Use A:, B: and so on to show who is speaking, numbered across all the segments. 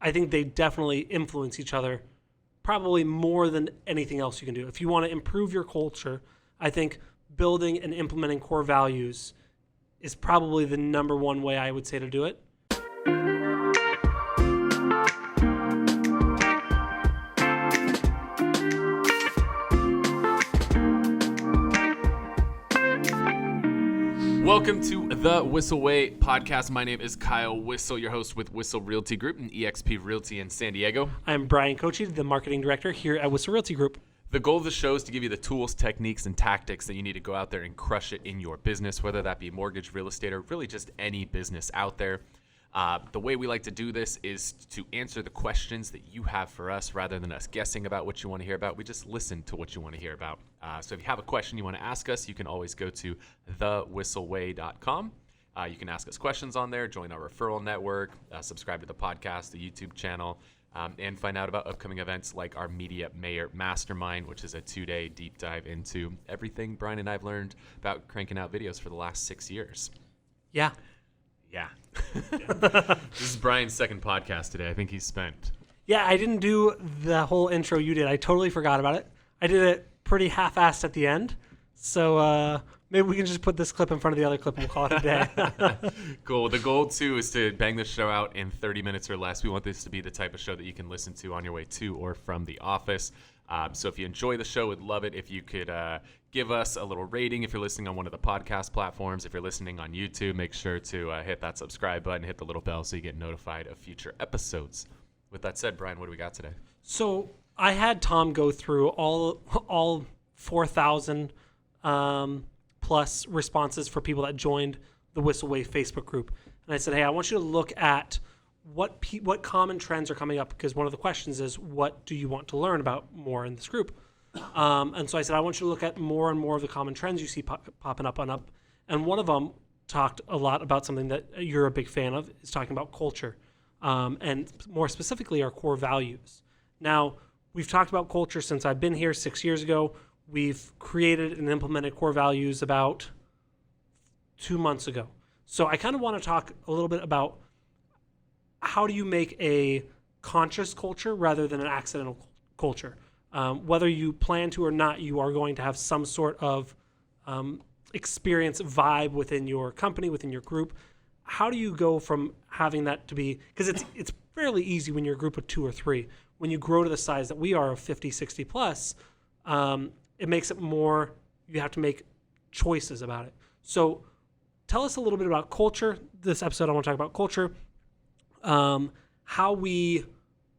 A: I think they definitely influence each other probably more than anything else you can do. If you want to improve your culture, I think building and implementing core values is probably the number one way I would say to do it.
B: Welcome to the Whissel Way Podcast. My name is Kyle Whissel, your host with Whissel Realty Group and eXp Realty in San Diego.
A: I'm Bryan Koci, the marketing director here at Whissel Realty Group.
B: The goal of the show is to give you the tools, techniques, and tactics that you need to go out there and crush it in your business, whether that be mortgage, real estate, or really just any business out there. The way we like to do this is to answer the questions that you have for us rather than us guessing about what you want to hear about. We just listen to what you want to hear about. So if you have a question you want to ask us, you can always go to thewhisselway.com. You can ask us questions on there, join our referral network, subscribe to the podcast, the YouTube channel, and find out about upcoming events like our Media Mayor Mastermind, which is a 2-day deep dive into everything Bryan and I have learned about cranking out videos for the last 6 years.
A: Yeah.
B: This is Bryan's second podcast today. I think he's spent.
A: Yeah, I didn't do the whole intro you did. I totally forgot about it. I did it pretty half-assed at the end. So maybe we can just put this clip in front of the other clip and we'll call it a day.
B: Cool. The goal, too, is to bang this show out in 30 minutes or less. We want this to be the type of show that you can listen to on your way to or from the office. So if you enjoy the show, we'd love it if you could give us a little rating. If you're listening on one of the podcast platforms, if you're listening on YouTube, make sure to hit that subscribe button, hit the little bell so you get notified of future episodes. With that said, Bryan, what do we got today? So
A: I had Tom go through all 4,000 plus responses for people that joined the Whissel Way Facebook group. And I said, hey, I want you to look at what common trends are coming up, because one of the questions is, what do you want to learn about more in this group? And so I said, I want you to look at more and more of the common trends you see popping up. And one of them talked a lot about something that you're a big fan of, is talking about culture, and more specifically our core values. Now, we've talked about culture since I've been here 6 years ago. We've created and implemented core values about 2 months ago. So I kind of want to talk a little bit about how do you make a conscious culture rather than an accidental culture. Whether you plan to or not, you are going to have some sort of experience vibe within your company, within your group. How do you go from having that to be, because it's fairly easy when you're a group of 2 or 3. When you grow to the size that we are of 50, 60 plus, it makes it more, you have to make choices about it. So tell us a little bit about culture. This episode I want to talk about culture. How we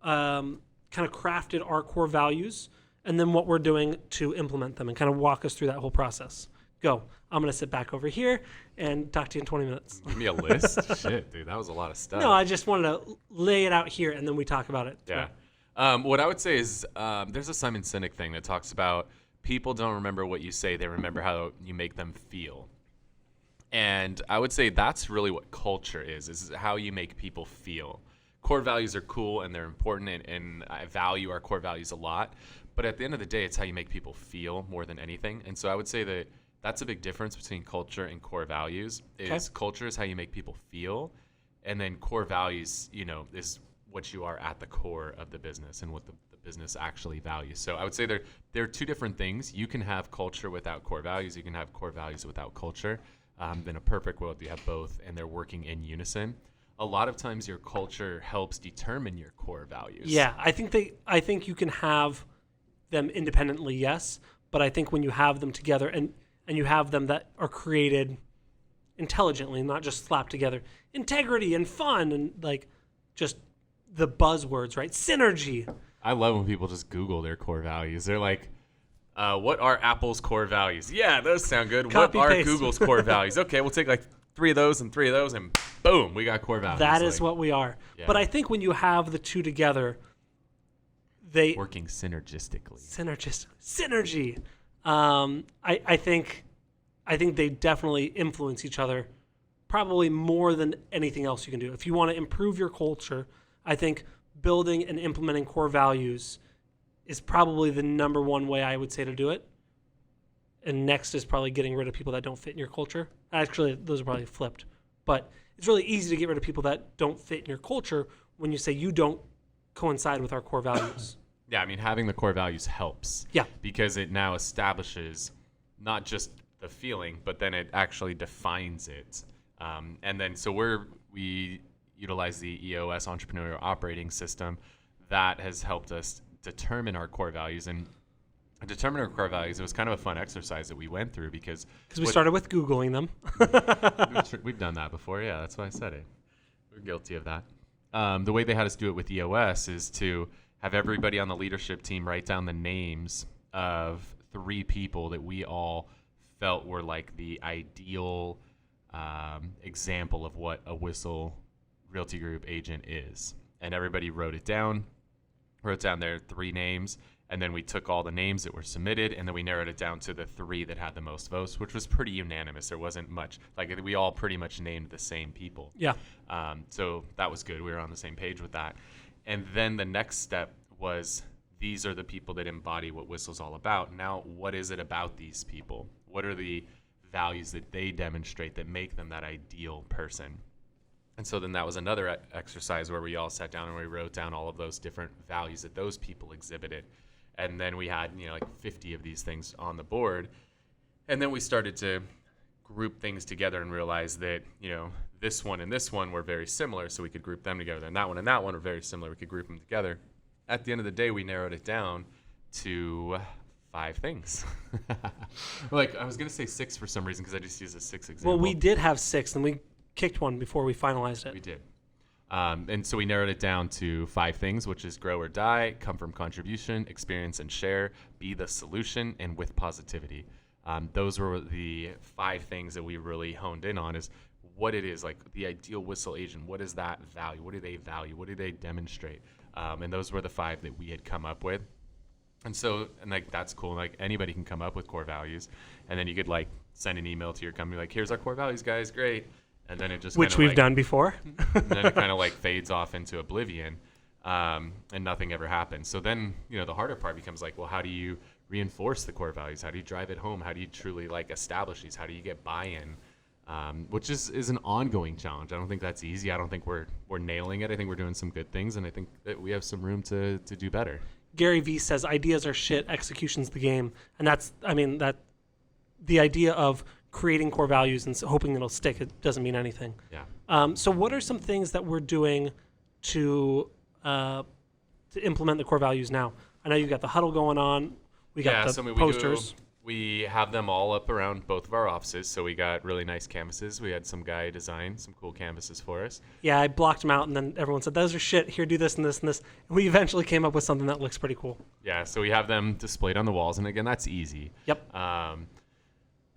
A: kind of crafted our core values, and then what we're doing to implement them, and kind of walk us through that whole process. Go. I'm going to sit back over here and talk to you in 20 minutes.
B: Give me a list? Shit, dude, that was a lot of stuff.
A: No, I just wanted to lay it out here, and then we talk about it.
B: Yeah. What I would say is there's a Simon Sinek thing that talks about people don't remember what you say, they remember how you make them feel. And I would say that's really what culture is how you make people feel. Core values are cool and they're important, and I value our core values a lot. But at the end of the day, it's how you make people feel more than anything. And so I would say that that's a big difference between culture and core values. Culture is how you make people feel, and then core values, is what you are at the core of the business and what the business actually values. So I would say there are two different things. You can have culture without core values. You can have core values without culture. In a perfect world, you have both, and they're working in unison. A lot of times your culture helps determine your core values.
A: Yeah, I think you can have them independently, yes, but I think when you have them together and you have them that are created intelligently, not just slapped together, integrity and fun and like just the buzzwords, right? Synergy.
B: I love when people just Google their core values. They're like, what are Apple's core values? Yeah, those sound good.
A: Copy,
B: what are
A: paste.
B: Google's core values? Okay, we'll take like 3 of those, and boom, we got core values.
A: That is what we are. Yeah. But I think when you have the two together, they
B: working synergistically.
A: Synergy. I think they definitely influence each other, probably more than anything else you can do. If you want to improve your culture, I think building and implementing core values is probably the number one way I would say to do it. And next is probably getting rid of people that don't fit in your culture. Actually, those are probably flipped. But it's really easy to get rid of people that don't fit in your culture when you say you don't coincide with our core values.
B: Yeah, I mean, having the core values helps.
A: Yeah.
B: Because it now establishes not just the feeling, but then it actually defines it. And then so we utilize the EOS Entrepreneurial Operating System that has helped us determine our core values. And determine our core values, it was kind of a fun exercise that we went through because
A: we started with Googling them.
B: We've done that before. Yeah, that's why I said it. We're guilty of that. The way they had us do it with EOS is to have everybody on the leadership team write down the names of 3 people that we all felt were like the ideal example of what a Whissel Realty Group agent is. And everybody wrote down their 3 names, and then we took all the names that were submitted, and then we narrowed it down to the 3 that had the most votes, which was pretty unanimous. There wasn't much, like we all pretty much named the same people.
A: Yeah.
B: So that was good. We were on the same page with that. And then the next step was, these are the people that embody what Whissel's all about. Now, what is it about these people? What are the values that they demonstrate that make them that ideal person? And so then that was another exercise where we all sat down and we wrote down all of those different values that those people exhibited. And then we had, like 50 of these things on the board. And then we started to group things together and realize that, this one and this one were very similar, so we could group them together. And that one were very similar. We could group them together. At the end of the day, we narrowed it down to 5 things. Like, I was going to say 6 for some reason because I just used a 6 example.
A: Well, we did have 6, and we kicked one before we finalized it.
B: We did. And so we narrowed it down to 5 things, which is grow or die, come from contribution, experience and share, be the solution, and with positivity. Those were the 5 things that we really honed in on, is what it is, like the ideal Whissel agent. What is that value? What do they value? What do they demonstrate? And those were the 5 that we had come up with. And so, that's cool. Like, anybody can come up with core values. And then you could, send an email to your company, like, here's our core values, guys. Great. And then it just
A: which we've done before.
B: And then it kind of fades off into oblivion, and nothing ever happens. So then, the harder part becomes well, how do you reinforce the core values? How do you drive it home? How do you truly establish these? How do you get buy-in? Which is an ongoing challenge. I don't think that's easy. I don't think we're nailing it. I think we're doing some good things, and I think that we have some room to do better.
A: Gary V says ideas are shit, execution's the game, and that the idea of creating core values and hoping it'll stick, it doesn't mean anything.
B: Yeah.
A: So what are some things that we're doing to implement the core values now? I know you've got the huddle going on. We got the posters.
B: We have them all up around both of our offices. So we got really nice canvases. We had some guy design some cool canvases for us.
A: Yeah, I blocked them out, and then everyone said, those are shit. Here, do this and this and this. And we eventually came up with something that looks pretty cool.
B: Yeah, so we have them displayed on the walls. And again, that's easy.
A: Yep.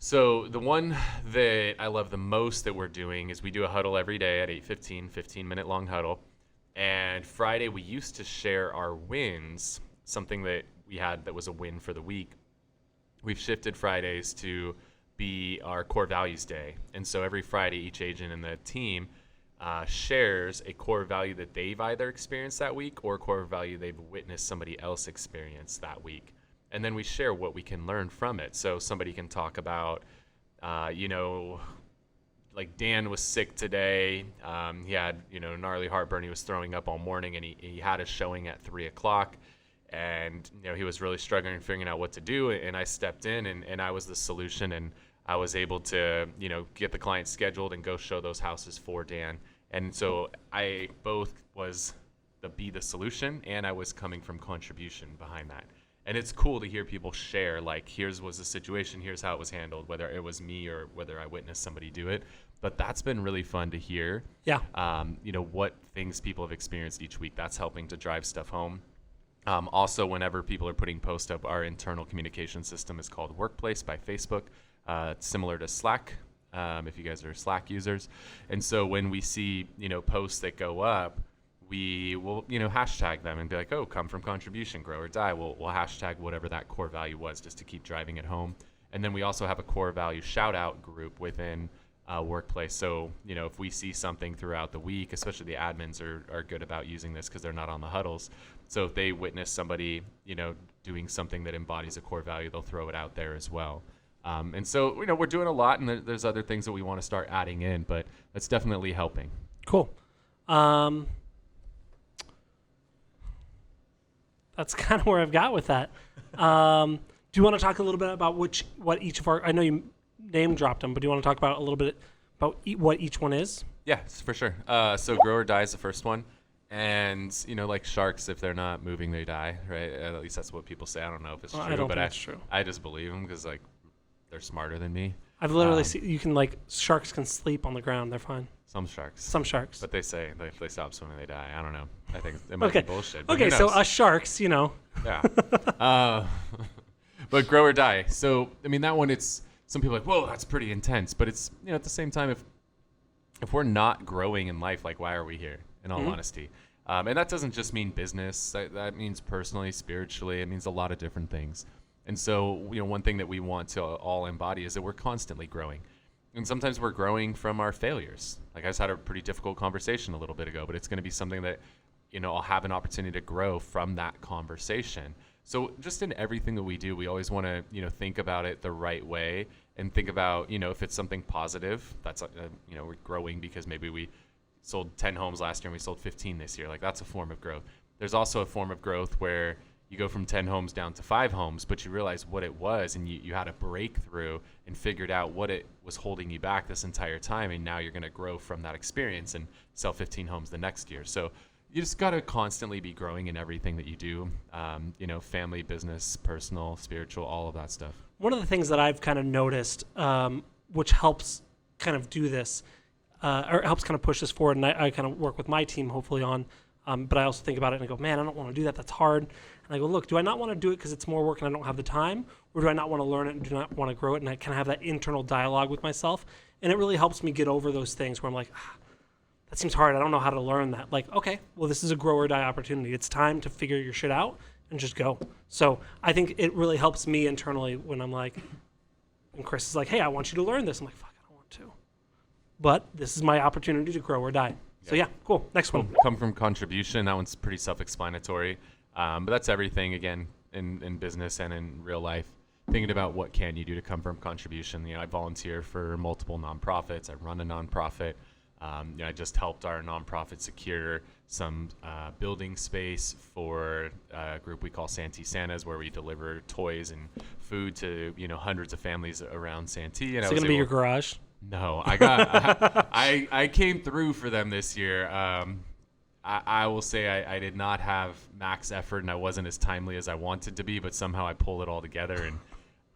B: So the one that I love the most that we're doing is we do a huddle every day at 8:15, 15-minute long huddle. And Friday, we used to share our wins, something that we had that was a win for the week. We've shifted Fridays to be our core values day. And so every Friday, each agent in the team shares a core value that they've either experienced that week or a core value they've witnessed somebody else experience that week. And then we share what we can learn from it. So somebody can talk about, Dan was sick today. He had, gnarly heartburn. He was throwing up all morning, and he had a showing at 3:00. And, he was really struggling figuring out what to do. And I stepped in, and I was the solution. And I was able to, get the client scheduled and go show those houses for Dan. And so I both was be the solution, and I was coming from contribution behind that. And it's cool to hear people share, here's was the situation, here's how it was handled, whether it was me or whether I witnessed somebody do it. But that's been really fun to hear.
A: Yeah.
B: What things people have experienced each week. That's helping to drive stuff home. Also, whenever people are putting posts up, our internal communication system is called Workplace by Facebook. It's similar to Slack, if you guys are Slack users. And so when we see, posts that go up, we will, hashtag them and be like, oh, come from contribution, grow or die. We'll hashtag whatever that core value was just to keep driving it home. And then we also have a core value shout out group within Workplace. So, if we see something throughout the week, especially the admins are good about using this because they're not on the huddles. So if they witness somebody, doing something that embodies a core value, they'll throw it out there as well. And so, we're doing a lot, and there's other things that we want to start adding in, but that's definitely helping.
A: Cool. that's kind of where I've got with that. Do you want to talk a little bit about what each of our? I know you name dropped them, but do you want to talk about a little bit about what each one is?
B: Yeah, for sure. So grow or die is the first one. And, like sharks, if they're not moving, they die, right? At least that's what people say. I don't know if it's true,
A: I don't
B: but
A: think it's true.
B: I just believe them because, they're smarter than me.
A: I've literally seen, you can, sharks can sleep on the ground. They're fine.
B: Some sharks.
A: But
B: they say if they stop swimming, they die. I don't know. I think it might be bullshit. But
A: Okay, so us sharks,
B: Yeah. But grow or die. So, that one, it's some people are like, whoa, that's pretty intense. But it's, at the same time, if we're not growing in life, why are we here, in all honesty? And that doesn't just mean business. That means personally, spiritually. It means a lot of different things. And so, one thing that we want to all embody is that we're constantly growing. And sometimes we're growing from our failures. I just had a pretty difficult conversation a little bit ago, but it's going to be something that, I'll have an opportunity to grow from that conversation. So just in everything that we do, we always want to, think about it the right way and think about, if it's something positive, that's, we're growing because maybe we sold 10 homes last year and we sold 15 this year. That's a form of growth. There's also a form of growth where you go from 10 homes down to 5 homes, but you realize what it was and you had a breakthrough and figured out what it was holding you back this entire time. And now you're going to grow from that experience and sell 15 homes the next year. So you just got to constantly be growing in everything that you do, family, business, personal, spiritual, all of that stuff.
A: One of the things that I've kind of noticed, which helps kind of do this, or helps kind of push this forward, and I kind of work with my team hopefully on, but I also think about it and I go, man, I don't want to do that. That's hard. And I go, look, do I not want to do it because it's more work and I don't have the time? Or do I not want to learn it and do not want to grow it? And I kind of have that internal dialogue with myself. And it really helps me get over those things where I'm like, that seems hard. I don't know how to learn that. Okay, well, this is a grow or die opportunity. It's time to figure your shit out and just go. So I think it really helps me internally when I'm like, and Chris is like, hey, I want you to learn this. I'm like, fuck, I don't want to. But this is my opportunity to grow or die. So yeah, cool. Next one.
B: Come from contribution. That one's pretty self-explanatory. But that's everything, again, in business and in real life. Thinking about what can you do to come from contribution. I volunteer for multiple nonprofits. I run a nonprofit. I just helped our nonprofit secure some building space for a group we call Santee Santas, where we deliver toys and food to hundreds of families around Santee. And
A: is it going to be your garage?
B: No, I came through for them this year. I will say I did not have max effort and I wasn't as timely as I wanted to be, but somehow I pulled it all together and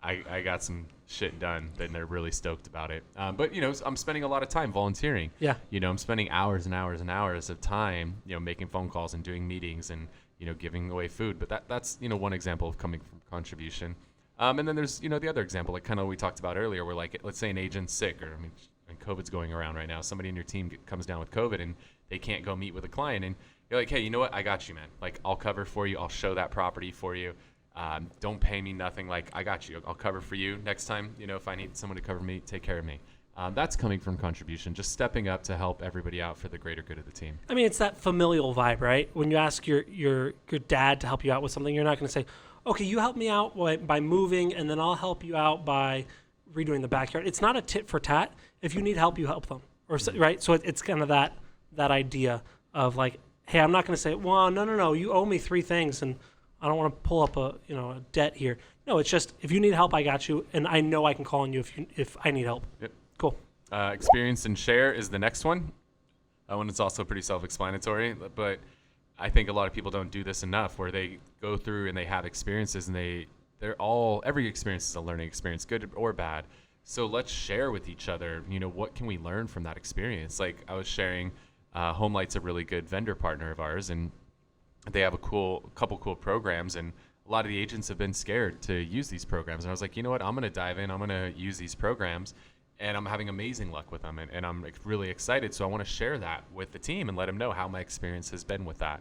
B: I got some shit done, and they're really stoked about it. But I'm spending a lot of time volunteering. Yeah. I'm spending hours and hours and hours of time, making phone calls and doing meetings and giving away food. But that's one example of coming from contribution. And then there's the other example, kind of we talked about earlier, where let's say an agent's sick, or and COVID's going around right now. Somebody in your team comes down with COVID and they can't go meet with a client, and you're like, hey, you know what? I got you, man. I'll cover for you. I'll show that property for you. Don't pay me nothing. I got you. I'll cover for you next time. If I need someone to cover me, take care of me. That's coming from contribution, just stepping up to help everybody out for the greater good of the team.
A: It's that familial vibe, right? When you ask your dad to help you out with something, you're not going to say, okay, you help me out by moving, and then I'll help you out by redoing the backyard. It's not a tit for tat. If you need help, you help them, right? So it's kind of that idea of hey, I'm not going to say, well, no, you owe me 3 things, and I don't want to pull up a debt here. No, it's just, if you need help, I got you, and I know I can call on you if I need help.
B: Yep.
A: Cool.
B: Experience and share is the next one. That one is also pretty self-explanatory, but I think a lot of people don't do this enough, where they go through and they have experiences, and every experience is a learning experience, good or bad. So let's share with each other, what can we learn from that experience? I was sharing, Homelight's a really good vendor partner of ours, and they have a couple cool programs, and a lot of the agents have been scared to use these programs. And I was like, you know what? I'm going to dive in. I'm going to use these programs, and I'm having amazing luck with them, and I'm really excited. So I want to share that with the team and let them know how my experience has been with that.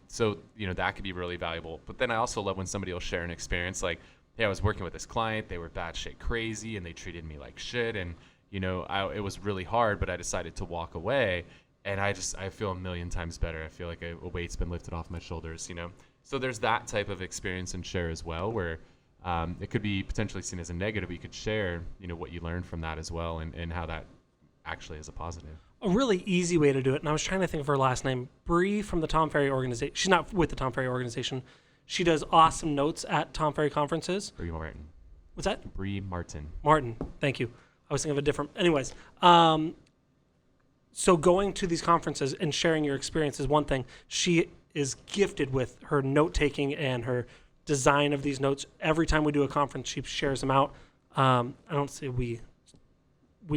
B: So that could be really valuable. But then I also love when somebody will share an experience hey, I was working with this client. They were batshit crazy, and they treated me like shit. And, it was really hard, but I decided to walk away. And I feel a million times better. I feel like a weight's been lifted off my shoulders, So there's that type of experience and share as well, where it could be potentially seen as a negative. You could share, what you learned from that as well, and how that actually is a positive.
A: a really easy way to do it, and I was trying to think of her last name, Bree from the Tom Ferry organization. She's not with the Tom Ferry organization. She does awesome notes at Tom Ferry conferences.
B: Bree Martin.
A: What's that?
B: Bree Martin.
A: Martin. Thank you. I was thinking of a different. Anyways, so going to these conferences and sharing your experience is one thing. She is gifted with her note taking and her design of these notes. Every time we do a conference, she shares them out. I don't say we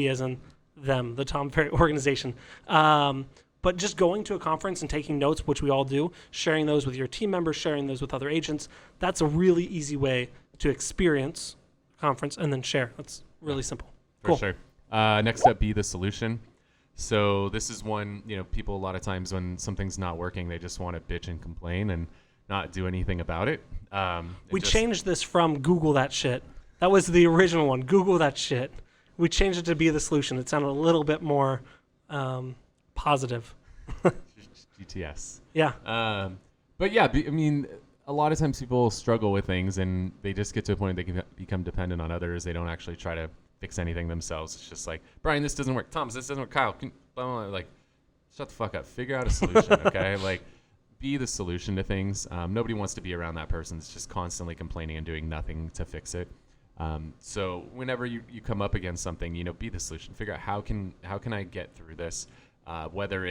A: as in them, the Tom Ferry organization. But just going to a conference and taking notes, which we all do, sharing those with your team members, sharing those with other agents, that's a really easy way to experience a conference and then share. That's really simple. Cool.
B: For sure. Next up, be the solution. So this is one, people a lot of times when something's not working, they just want to bitch and complain and not do anything about it.
A: We changed this from Google that shit. That was the original one. Google that shit. We changed it to be the solution. It sounded a little bit more positive.
B: GTS.
A: Yeah.
B: But yeah, a lot of times people struggle with things and they just get to a point they can become dependent on others. They don't actually try to fix anything themselves. It's just like, Bryan, this doesn't work. Thomas, this doesn't work. Kyle, like, shut the fuck up. Figure out a solution, okay? Like, be the solution to things. Nobody wants to be around that person that's just constantly complaining and doing nothing to fix it. So whenever you come up against something, be the solution. Figure out how can I get through this. Whether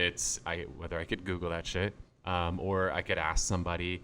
B: I could Google that shit, or I could ask somebody,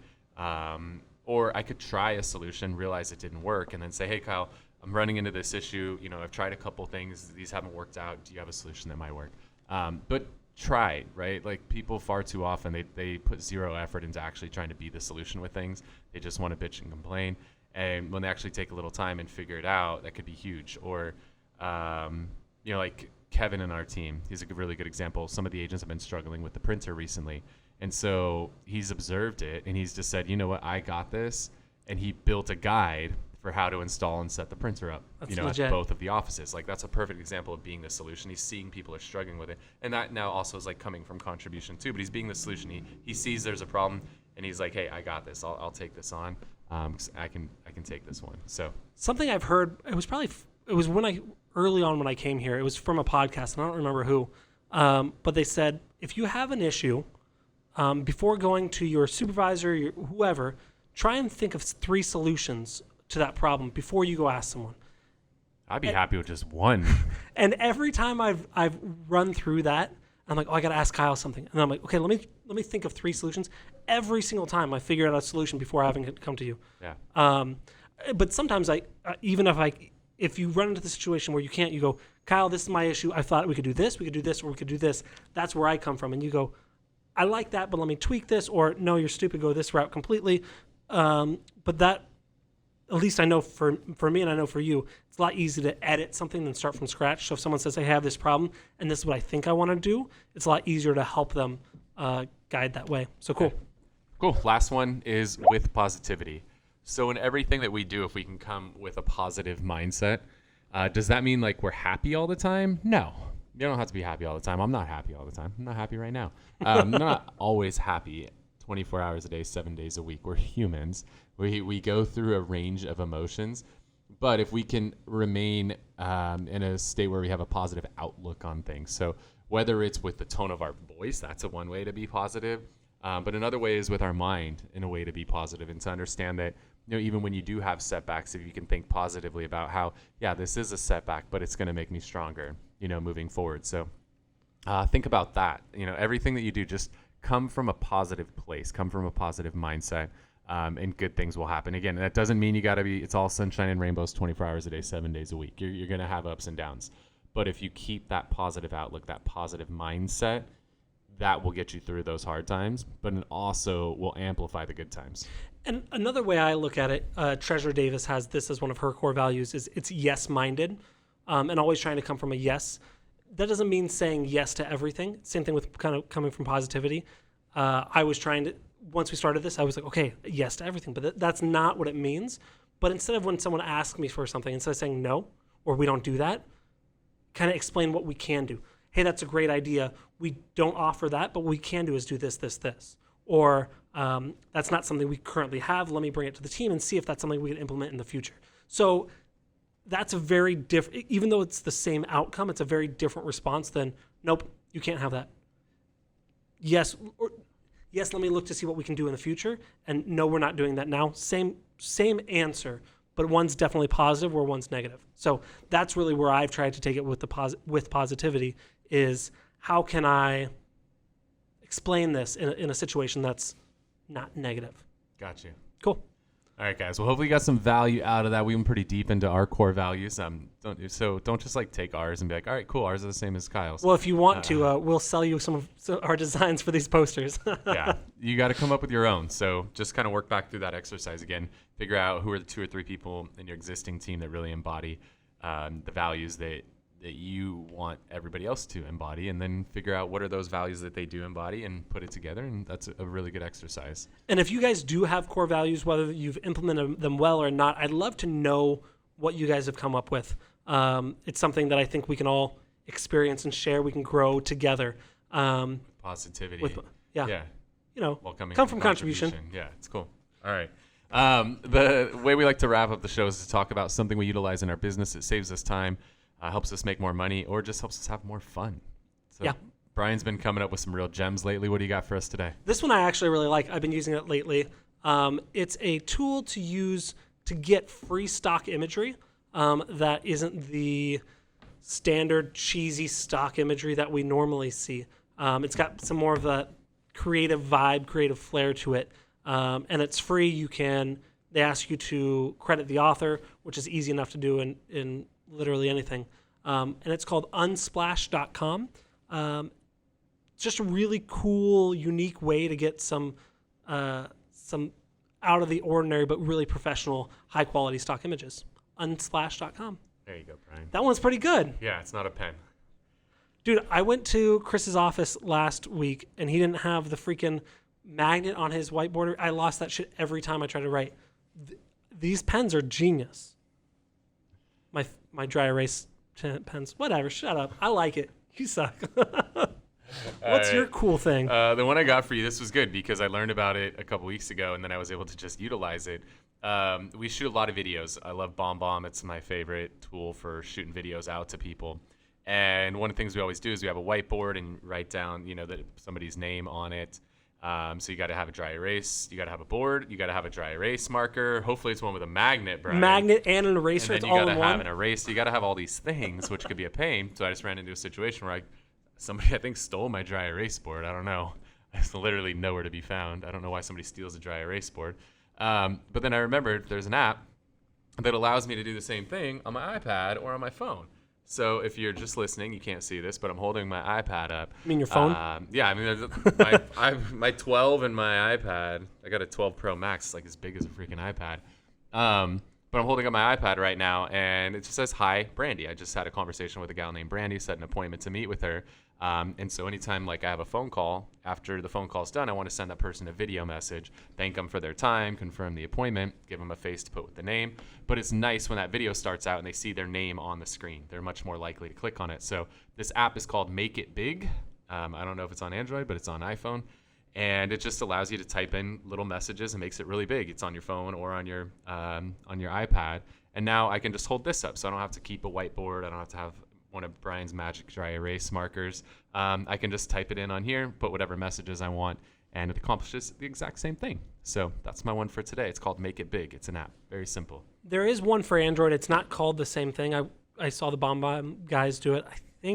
B: or I could try a solution, realize it didn't work, and then say, hey, Kyle, I'm running into this issue. I've tried a couple things. These haven't worked out. Do you have a solution that might work? But try, right? Like, people far too often, they put zero effort into actually trying to be the solution with things. They just want to bitch and complain. And when they actually take a little time and figure it out, that could be huge. Or, like Kevin in our team, he's a really good example. Some of the agents have been struggling with the printer recently. And so he's observed it and he's just said, you know what, I got this. And he built a guide for how to install and set the printer up, at both of the offices. Like, that's a perfect example of being the solution. He's seeing people are struggling with it. And that now also is like coming from contribution too, but he's being the solution. He sees there's a problem and he's like, hey, I got this. I'll take this on. 'Cause I can take this one. So
A: something I've heard, it was early on when I came here, it was from a podcast and I don't remember who, but they said, if you have an issue, before going to your supervisor, whoever, try and think of 3 solutions to that problem before you go ask someone.
B: I'd be happy with just one.
A: And every time I've run through that, I'm like, I got to ask Kyle something. And I'm like, okay, let me think of 3 solutions. Every single time I figure out a solution before having it come to you.
B: Yeah.
A: But sometimes if you run into the situation where you can't, you go, Kyle, this is my issue. I thought we could do this, or we could do this. That's where I come from. And you go, I like that, but let me tweak this. Or no, you're stupid. Go this route completely. But that, at least I know for me and I know for you, it's a lot easier to edit something than start from scratch. So if someone says, I have this problem and this is what I think I want to do, it's a lot easier to help them guide that way. So cool.
B: Okay. Cool. Last one is with positivity. So in everything that we do, if we can come with a positive mindset, does that mean like we're happy all the time? No. You don't have to be happy all the time. I'm not happy all the time. I'm not happy right now. I'm not always happy 24 hours a day, 7 days a week. We're humans. We go through a range of emotions. But if we can remain in a state where we have a positive outlook on things, so whether it's with the tone of our voice, that's one way to be positive. But another way is with our mind in a way to be positive and to understand that, even when you do have setbacks, if you can think positively about how, yeah, this is a setback, but it's going to make me stronger, moving forward. So think about that. Everything that you do, just come from a positive place, come from a positive mindset, and good things will happen. Again, that doesn't mean you got to be, it's all sunshine and rainbows 24 hours a day, 7 days a week. You're going to have ups and downs. But if you keep that positive outlook, that positive mindset, that will get you through those hard times, but it also will amplify the good times.
A: And another way I look at it, Treasure Davis has this as one of her core values, is it's yes-minded, and always trying to come from a yes. That doesn't mean saying yes to everything. Same thing with kind of coming from positivity. I was trying to, once we started this, I was like, okay, yes to everything, but that's not what it means. But instead of when someone asks me for something, instead of saying no, or we don't do that, kind of explain what we can do. Hey, that's a great idea. We don't offer that, but what we can do is do this, this, this. Or that's not something we currently have. Let me bring it to the team and see if that's something we can implement in the future. So that's a very different, even though it's the same outcome, it's a very different response than, nope, You can't have that. Yes, let me look to see what we can do in the future. And no, we're not doing that now. Same answer, but one's definitely positive where one's negative. So that's really where I've tried to take it with with positivity is how can I explain this in a situation that's not negative.
B: Got you.
A: Cool.
B: All right, guys. Well, hopefully you got some value out of that. We went pretty deep into our core values. Don't just like take ours and be like, all right, cool. Ours are the same as Kyle's.
A: Well, if you want to, we'll sell you some of our designs for these posters.
B: Yeah, you got to come up with your own. So just kind of work back through that exercise again. Figure out who are the 2 or 3 people in your existing team that really embody the values that you want everybody else to embody, and then figure out what are those values that they do embody and put it together, and that's a really good exercise.
A: And if you guys do have core values, whether you've implemented them well or not, I'd love to know what you guys have come up with. It's something that I think we can all experience and share. We can grow together.
B: Positivity.
A: Yeah. You know,
B: Welcoming
A: come from contribution.
B: Yeah, it's cool. All right. The way we like to wrap up the show is to talk about something we utilize in our business. It saves us time, helps us make more money, or just helps us have more fun. So
A: yeah.
B: Brian's been coming up with some real gems lately. What do you got for us today?
A: This one I actually really like. I've been using it lately. It's a tool to use to get free stock imagery that isn't the standard cheesy stock imagery that we normally see. It's got some more of a creative vibe, creative flair to it. And it's free. They ask you to credit the author, which is easy enough to do in literally anything. And it's called unsplash.com. It's just a really cool, unique way to get some out of the ordinary, but really professional, high quality stock images. Unsplash.com.
B: There you go, Brian.
A: That one's pretty good.
B: Yeah, it's not a pen.
A: Dude, I went to Chris's office last week, and he didn't have the freaking magnet on his whiteboard. I lost that shit every time I try to write. These pens are genius. My dry erase pens. Whatever, shut up. I like it. You suck. What's your cool thing?
B: The one I got for you, this was good because I learned about it a couple weeks ago, and then I was able to just utilize it. We shoot a lot of videos. I love BombBomb. It's my favorite tool for shooting videos out to people. And one of the things we always do is we have a whiteboard and write down, somebody's name on it. So you got to have a dry erase. You got to have a board. You got to have a dry erase marker. Hopefully it's one with a magnet, Brian.
A: Magnet and an eraser.
B: And then you got to have an erase. You got to have all these things, which could be a pain. So I just ran into a situation where somebody I think stole my dry erase board. I don't know. It's literally nowhere to be found. I don't know why somebody steals a dry erase board. But then I remembered there's an app that allows me to do the same thing on my iPad or on my phone. So if you're just listening, you can't see this, but I'm holding my iPad up.
A: You mean your phone?
B: Yeah, I mean, there's my 12 and my iPad. I got a 12 Pro Max. It's like as big as a freaking iPad. But I'm holding up my iPad right now, and it just says, "Hi, Brandy." I just had a conversation with a gal named Brandy, set an appointment to meet with her. And so anytime I have a phone call, after the phone call's done, I want to send that person a video message, thank them for their time, confirm the appointment, give them a face to put with the name. But it's nice when that video starts out and they see their name on the screen. They're much more likely to click on it. So this app is called Make It Big. I don't know if it's on Android, but it's on iPhone. And it just allows you to type in little messages and makes it really big. It's on your phone or on your iPad. And now I can just hold this up, so I don't have to keep a whiteboard. I don't have to have one of Brian's magic dry erase markers. I can just type it in on here, put whatever messages I want, and it accomplishes the exact same thing. So that's my one for today. It's called Make It Big. It's an app. Very simple.
A: There is one for Android. It's not called the same thing. I saw the BombBomb guys do it. I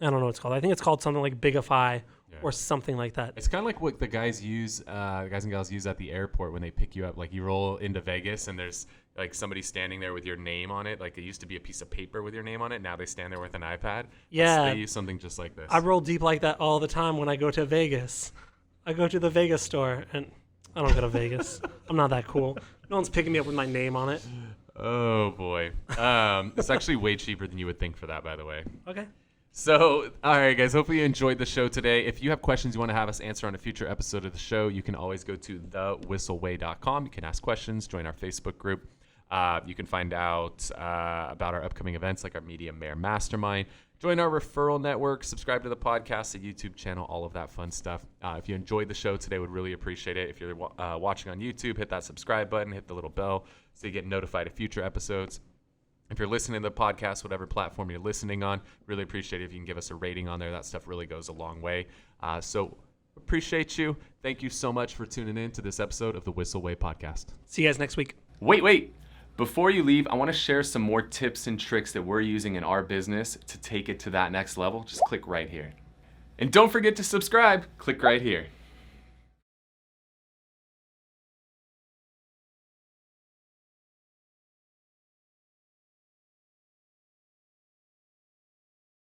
A: don't know what it's called. I think it's called something like Bigify or something like that.
B: It's kind of like what the guys and gals use at the airport when they pick you up. Like you roll into Vegas and there's like somebody standing there with your name on it. Like it used to be a piece of paper with your name on it. Now they stand there with an iPad.
A: Yeah.
B: They use something just like this.
A: I roll deep like that all the time when I go to Vegas. I go to the Vegas store and I don't go to Vegas. I'm not that cool. No one's picking me up with my name on it.
B: Oh boy. It's actually way cheaper than you would think for that, by the way.
A: Okay.
B: So, all right, guys, hopefully you enjoyed the show today. If you have questions you want to have us answer on a future episode of the show, you can always go to thewhisselway.com. You can ask questions, join our Facebook group. You can find out about our upcoming events like our Media Mayor Mastermind. Join our referral network, subscribe to the podcast, the YouTube channel, all of that fun stuff. If you enjoyed the show today, would really appreciate it. If you're watching on YouTube, hit that subscribe button, hit the little bell so you get notified of future episodes. If you're listening to the podcast, whatever platform you're listening on, really appreciate it if you can give us a rating on there. That stuff really goes a long way. So appreciate you. Thank you so much for tuning in to this episode of the Whissel Way Podcast.
A: See you guys next week.
C: Wait. Before you leave, I want to share some more tips and tricks that we're using in our business to take it to that next level. Just click right here. And don't forget to subscribe. Click right here.